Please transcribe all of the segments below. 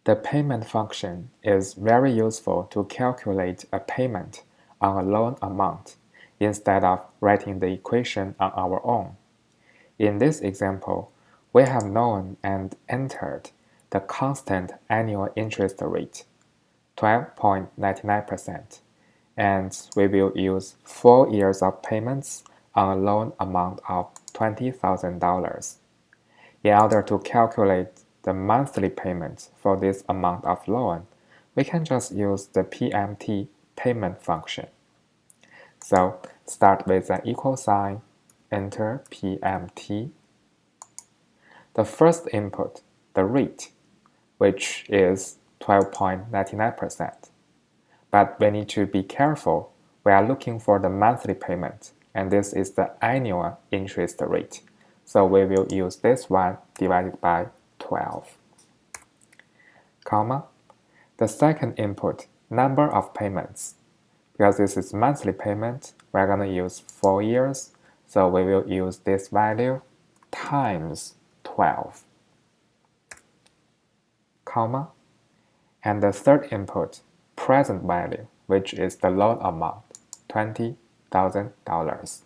The payment function is very useful to calculate a payment on a loan amount instead of writing the equation on our own. In this example, we have known and entered the constant annual interest rate, 12.99%, and we will use 4 years of payments on a loan amount of $20,000. In order to calculate the monthly payments for this amount of loan, we can just use the PMT payment function. So start with an equal sign, enter PMT. The first input, the rate, which is 12.99%. But we need to be careful. We are looking for the monthly payment, and this is the annual interest rate. So we will use this one divided by 12, comma. The second input, number of payments. Because this is monthly payment, we're going to use 4 years. So we will use this value times 12, comma. And the third input, present value, which is the loan amount, $20,000.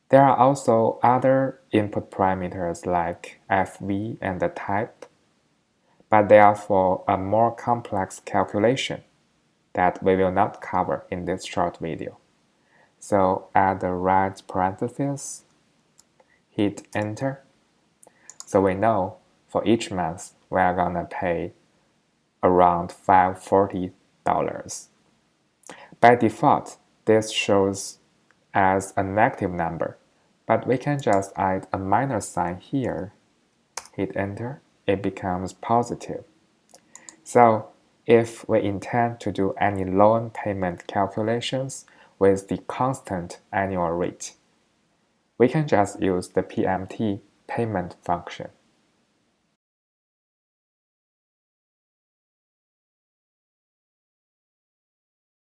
There are also other input parameters like FV and the type, but they are for a more complex calculation that we will not cover in this short video. So add the right parenthesis, hit enter. So we know for each month we are gonna pay around $540. By default, this shows as a negative number, but we can just add a minus sign here, hit enter, it becomes positive. So if we intend to do any loan payment calculations with the constant annual rate, we can just use the PMT payment function.